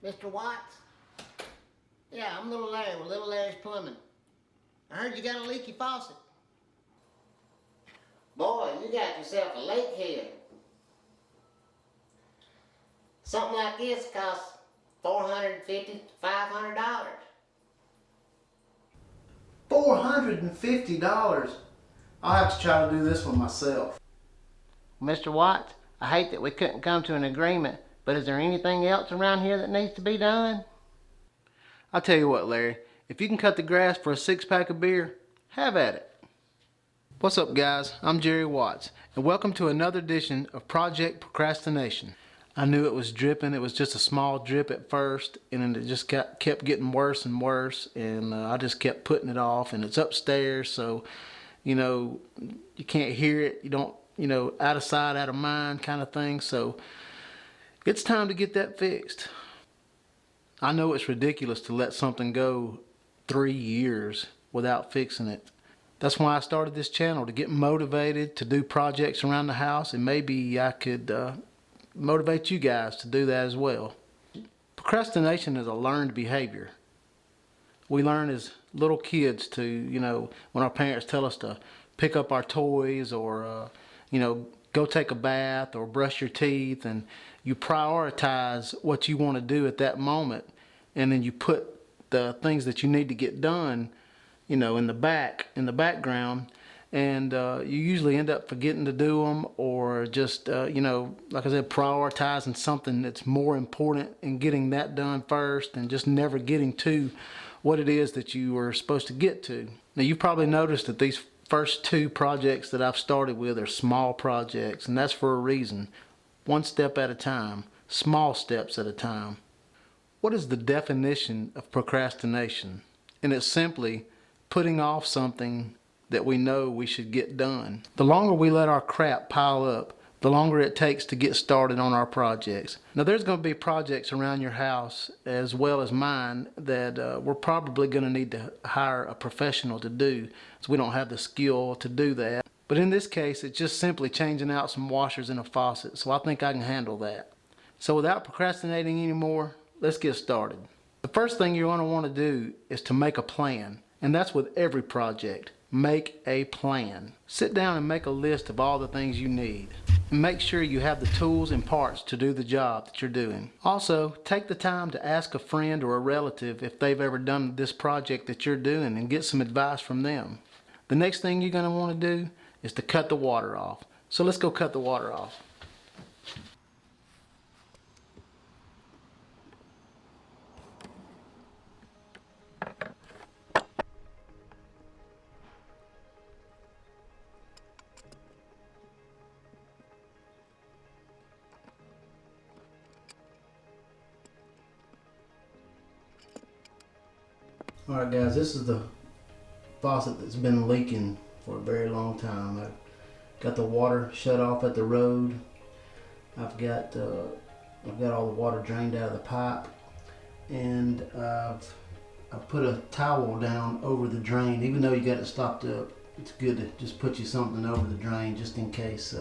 Mr. Watts? Yeah, I'm Little Larry with Little Larry's Plumbing. I heard you got a leaky faucet. Boy, you got yourself a leak here. Something like this costs $450 to $500. $450? I'll have to try to do this one myself. Mr. Watts, I hate that we couldn't come to an agreement, but is there anything else around here that needs to be done? I'll tell you what, Larry, if you can cut the grass for a 6-pack of beer, have at it. What's up, guys? I'm Jerry Watts, and welcome to another edition of Project Procrastination. I knew it was dripping. It was just a small drip at first, and then it just kept getting worse and worse, and I just kept putting it off, and it's upstairs, so, you can't hear it. You don't, out of sight, out of mind kind of thing, so it's time to get that fixed. I know it's ridiculous to let something go 3 years without fixing it. That's why I started this channel, to get motivated to do projects around the house, and maybe I could motivate you guys to do that as well. Procrastination is a learned behavior. We learn as little kids to, when our parents tell us to pick up our toys or, go take a bath or brush your teeth, and you prioritize what you want to do at that moment, and then you put the things that you need to get done, in the background, and you usually end up forgetting to do them, or just, like I said, prioritizing something that's more important and getting that done first, and just never getting to what it is that you were supposed to get to. Now, you've probably noticed that these first 2 projects that I've started with are small projects, and that's for a reason. One step at a time, small steps at a time. What is the definition of procrastination? And it's simply putting off something that we know we should get done. The longer we let our crap pile up, the longer it takes to get started on our projects. Now, there's going to be projects around your house, as well as mine, that we're probably going to need to hire a professional to do, so we don't have the skill to do that. But in this case, it's just simply changing out some washers in a faucet, so I think I can handle that. So without procrastinating anymore, let's get started. The first thing you're going to want to do is to make a plan, and that's with every project. Make a plan. Sit down and make a list of all the things you need. And make sure you have the tools and parts to do the job that you're doing. Also, take the time to ask a friend or a relative if they've ever done this project that you're doing, and get some advice from them. The next thing you're going to want to do is to cut the water off. So let's go cut the water off. Alright, guys, this is the faucet that's been leaking for a very long time. I've got the water shut off at the road. I've got all the water drained out of the pipe, and I've put a towel down over the drain. Even though you got it stopped up, it's good to just put you something over the drain, just in case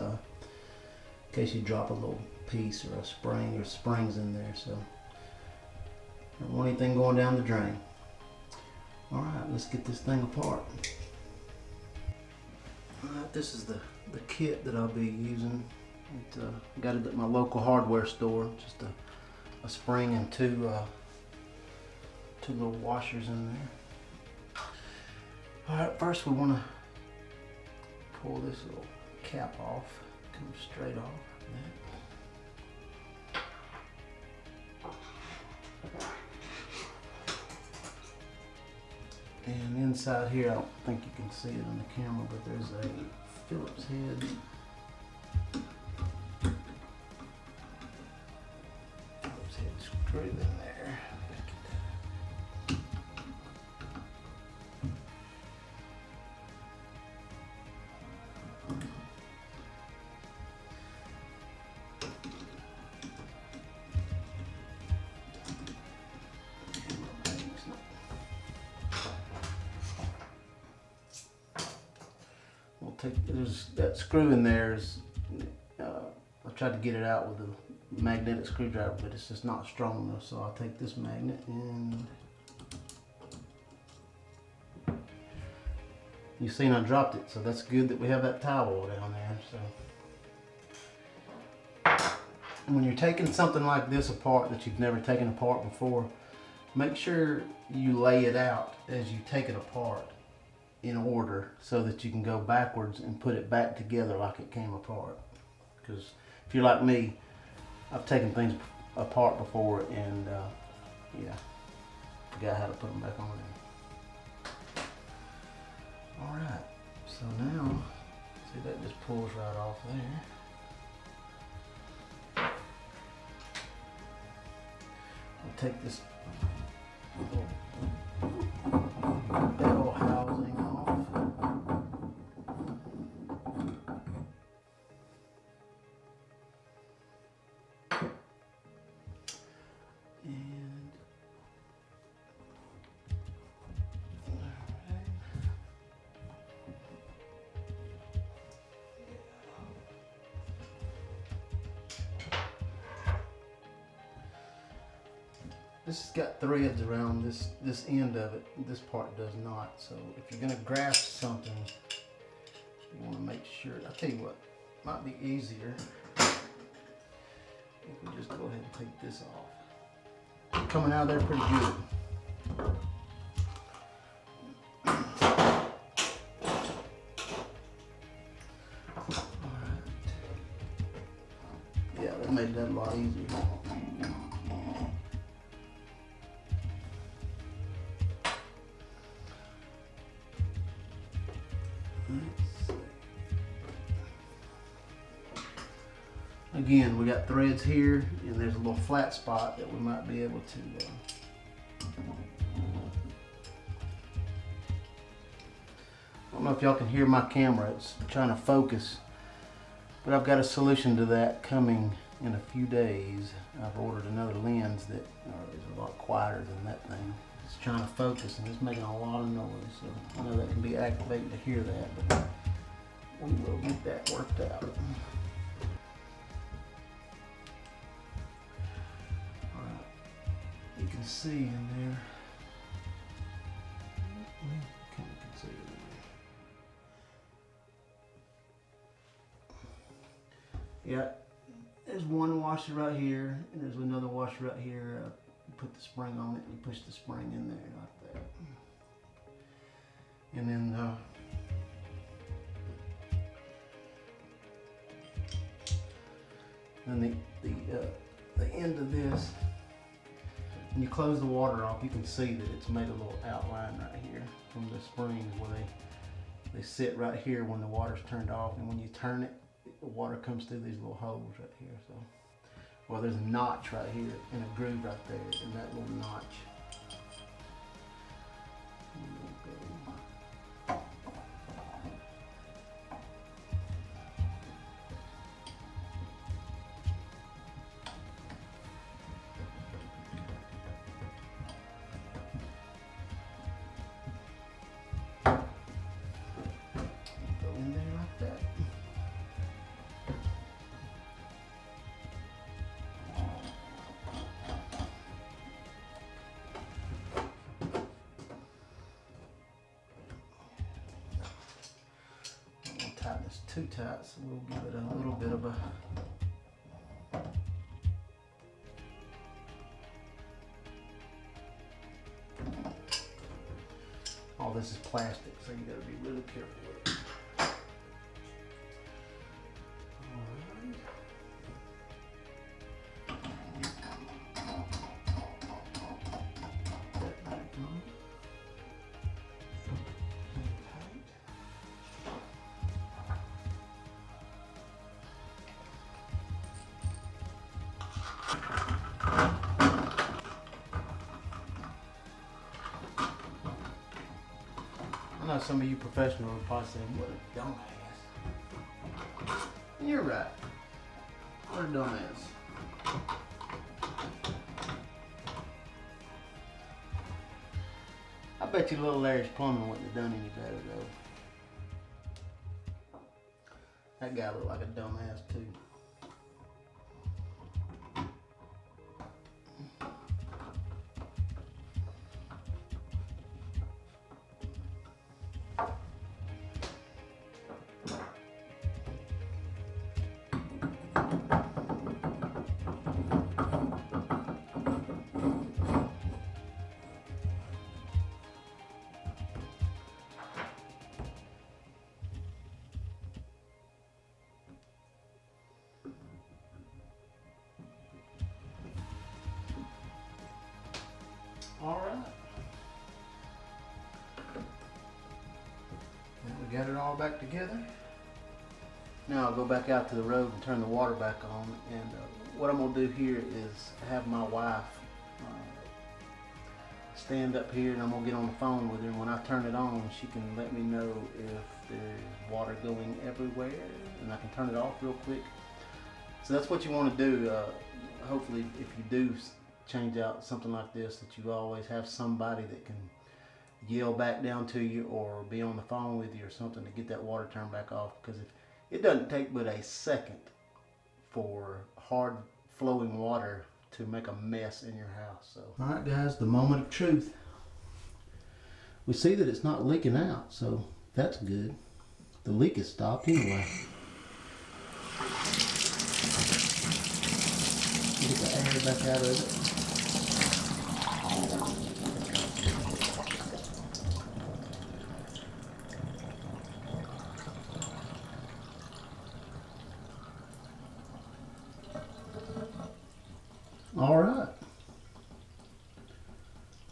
you drop a little piece or a spring or springs in there. So I don't want anything going down the drain. Alright, let's get this thing apart. Alright, this is the kit that I'll be using. Got it at my local hardware store. Just a spring and two little washers in there. Alright, first we want to pull this little cap off. Comes straight off like that. And inside here, I don't think you can see it on the camera, but there's a Phillips head. Phillips head screw in there. There's that screw in there. I tried to get it out with magnetic screwdriver, but it's just not strong enough. So I'll take this magnet and you seen I dropped it, so that's good that we have that towel down there. So when you're taking something like this apart that you've never taken apart before, make sure you lay it out as you take it apart in order so that you can go backwards and put it back together like it came apart. Because if you're like me, I've taken things apart before and yeah, forgot how to put them back on there. Alright, so now, see, that just pulls right off there. I'll take this little bell housing off. And this has got threads around this end of it. This part does not. So if you're going to grasp something, you want to make sure. I'll tell you what, might be easier if we just go ahead and take this off. Coming out of there pretty good. Alright. Yeah, that made that a lot easier. Again, we got threads here, and there's a little flat spot that we might be able to. I don't know if y'all can hear my camera; it's trying to focus. But I've got a solution to that coming in a few days. I've ordered another lens that is a lot quieter than that thing. It's trying to focus, and it's making a lot of noise. So I know that can be aggravating to hear that, but we will get that worked out. You can see in there. Can see it in there. Yeah, there's one washer right here, and there's another washer right here. You put the spring on it, and you push the spring in there like that. And then the end of this. When you close the water off, you can see that it's made a little outline right here from the springs where they sit right here when the water's turned off, and when you turn it, the water comes through these little holes right here. So, well, there's a notch right here and a groove right there in that little notch. It's too tight, so we'll give it a little bit of a all this is plastic, so you gotta be really careful with it. I know some of you professionals are probably saying, what a dumbass. And you're right. What a dumbass. I bet you little Larry's plumbing wouldn't have done any better though. That guy looked like a dumbass too. All right. Now we got it all back together. Now I'll go back out to the road and turn the water back on. And what I'm gonna do here is have my wife stand up here, and I'm gonna get on the phone with her. And when I turn it on, she can let me know if there's water going everywhere, and I can turn it off real quick. So that's what you want to do. Hopefully, if you do change out something like this, that you always have somebody that can yell back down to you or be on the phone with you or something to get that water turned back off, because it doesn't take but a second for hard flowing water to make a mess in your house. So, all right guys, the moment of truth. We see that it's not leaking out, so that's good. The leak has stopped anyway. Get the air back out of it. All right.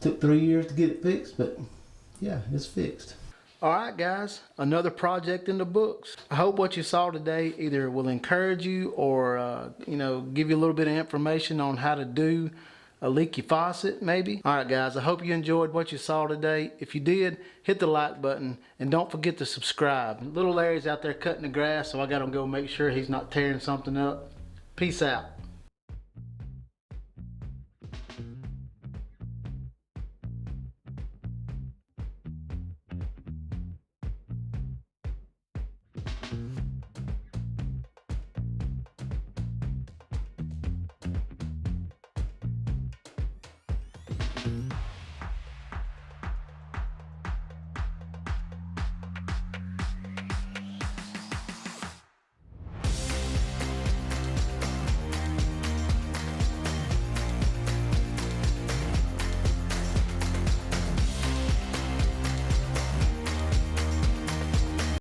Took 3 years to get it fixed, but yeah, it's fixed. All right, guys, another project in the books. I hope what you saw today either will encourage you or, give you a little bit of information on how to do a leaky faucet, maybe. All right, guys, I hope you enjoyed what you saw today. If you did, hit the like button and don't forget to subscribe. Little Larry's out there cutting the grass, so I got to go make sure he's not tearing something up. Peace out.